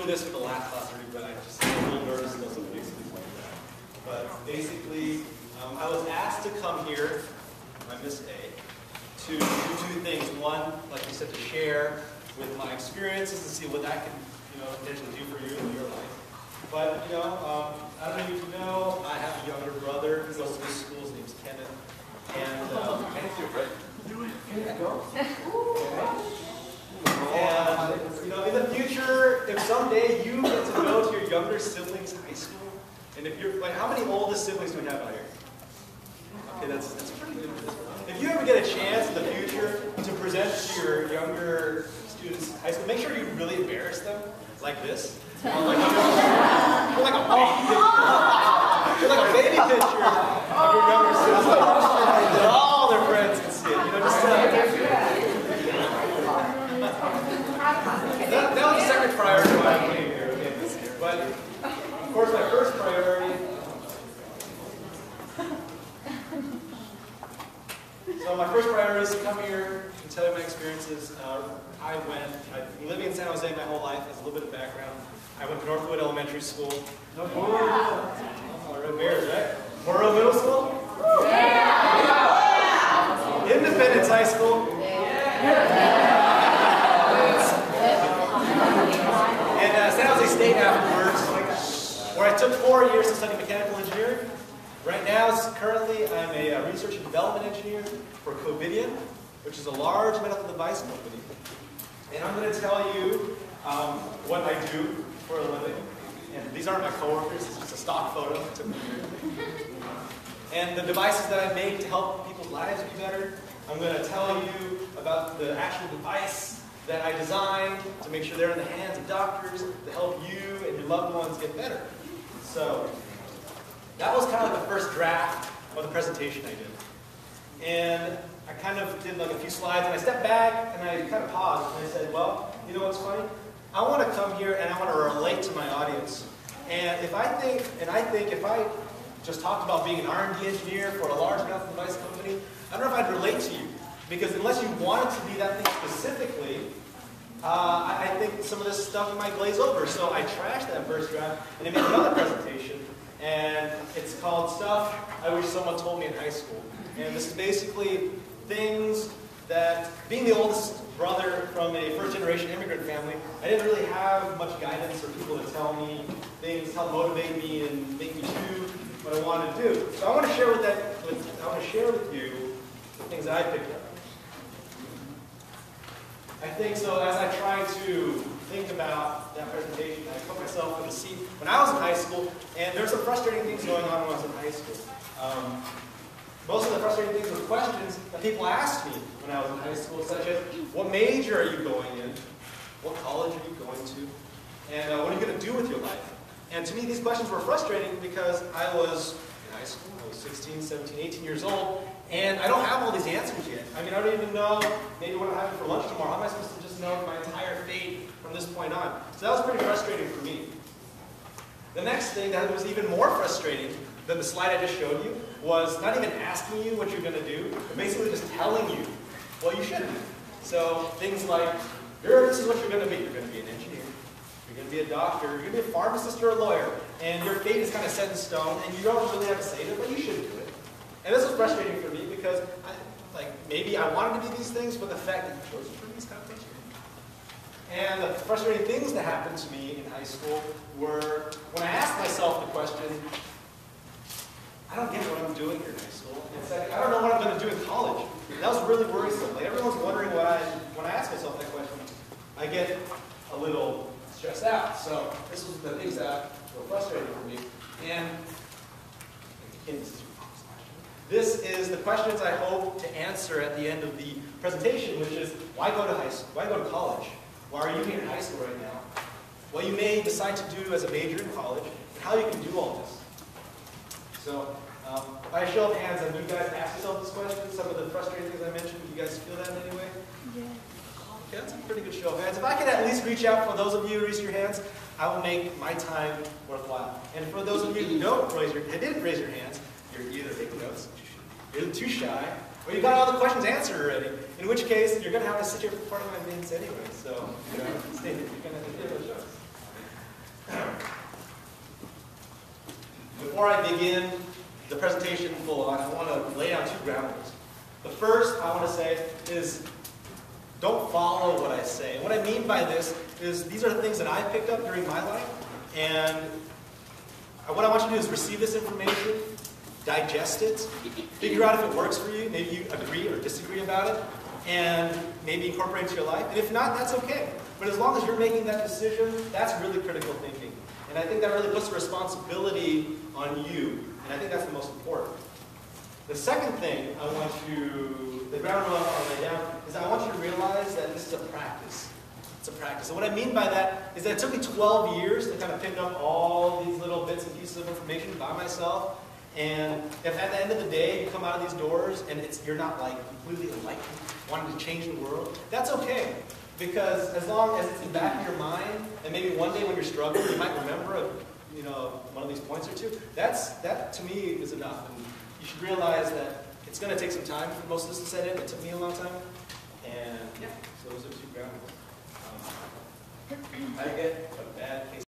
this for the last class already, but I just am a little nervous about some big things like that. But basically, I was asked to come here by Miss A to do two things. One, like you said, to share with my experiences and see what that can, potentially do for you in your life. But, I don't know if you know, I have a younger brother who goes to this school. His name's Kenneth. And, in the future, if someday you get to go to your younger siblings' high school, and if you're, how many oldest siblings do we have out here? Okay, that's pretty good. If you ever get a chance in the future to present to your younger students' high school, make sure you really embarrass them like this. You're like a baby picture of your younger siblings that all their friends can see it. That was the second priority why I came here. Okay, but of course, my first priority. So my first priority is to come here and tell you my experiences. I've been living in San Jose my whole life. As a little bit of background, I went to Northwood Elementary School. Red Bears, right? Morrow Middle School? Yeah. Independence High School? Yeah. And San Jose State afterwards, where I took 4 years to study mechanical engineering. Right now, currently, I'm a research and development engineer for Covidien, which is a large medical device company. And I'm going to tell you what I do for a living. And these aren't my coworkers, it's just a stock photo I took here. And the devices that I make to help people's lives be better. I'm going to tell you about the actual device that I designed to make sure they're in the hands of doctors to help you and your loved ones get better. So, that was kind of like the first draft of the presentation I did. And I kind of did like a few slides, and I stepped back, and I kind of paused, and I said, well, you know what's funny? I want to come here, and I want to relate to my audience. And if I think if I just talked about being an R&D engineer for a large medical device company, I don't know if I'd relate to you. Because unless you wanted to be that thing specifically, I think some of this stuff might glaze over. So I trashed that first draft, and I made another presentation. And it's called Stuff I Wish Someone Told Me in High School. And this is basically things that, being the oldest brother from a first-generation immigrant family, I didn't really have much guidance or people to tell me things, help motivate me and make me do what I wanted to do. So I want to share with you the things that I picked up. I think so. As I try to think about that presentation, I put myself in the seat when I was in high school, and there's some frustrating things going on when I was in high school. Most of the frustrating things were questions that people asked me when I was in high school, such as, what major are you going in? What college are you going to? And what are you going to do with your life? And to me, these questions were frustrating because I was in high school, I was 16, 17, 18 years old, and I don't have all these answers yet. I mean, I don't even know maybe what I'm having for lunch tomorrow. How am I supposed to just know my entire fate from this point on? So that was pretty frustrating for me. The next thing that was even more frustrating than the slide I just showed you was not even asking you what you're going to do, but basically just telling you what you should do. So things like, this is what you're going to be. You're going to be an engineer. You're going to be a doctor. You're going to be a pharmacist or a lawyer. And your fate is kind of set in stone, and you don't really have to say it, but you should do it. And this was frustrating for me because maybe I wanted to be these things, but the fact that you chose it for me is kind of frustrating. And the frustrating things that happened to me in high school were when I asked myself the question, I don't get what I'm doing here in high school. And second, I don't know what I'm going to do in college. And that was really worrisome. Like everyone's wondering when I ask myself that question, I get a little stressed out. So this was the things that were frustrating for me. And this is the questions I hope to answer at the end of the presentation, which is, why go to high school? Why go to college? Why are you here in high school right now? What you may decide to do as a major in college, and how you can do all this. So, by a show of hands, have you guys asked yourself this question? Some of the frustrating things I mentioned, do you guys feel that in any way? Yeah. Okay, that's a pretty good show of hands. If I could at least reach out for those of you who raise your hands, I will make my time worthwhile. And for those of you who didn't raise your hands, you're either taking notes, you're too shy, or you got all the questions answered already. In which case, you're going to have to sit here for part of my minutes anyway. So, stay here. You're going to have to hear those jokes. Before I begin the presentation full on, I want to lay down 2 ground rules. The first I want to say is don't follow what I say. And what I mean by this is these are the things that I picked up during my life, and what I want you to do is receive this information, digest it, figure out if it works for you, maybe you agree or disagree about it, and maybe incorporate it into your life. And if not, that's okay. But as long as you're making that decision, that's really critical thinking. And I think that really puts the responsibility on you, and I think that's the most important. The second thing I want you, the ground rule I want to lay down, is I want you to realize that this is a practice. It's a practice. And what I mean by that is that it took me 12 years to kind of pick up all these little bits and pieces of information by myself. And if at the end of the day you come out of these doors and you're not like completely enlightened, wanting to change the world, that's okay. Because as long as it's in the back of your mind, and maybe one day when you're struggling, you might remember one of these points or two, that to me is enough. And you should realize that it's going to take some time for most of this to set in. It took me a long time. And yeah, so those are 2 ground rules. I get a bad case.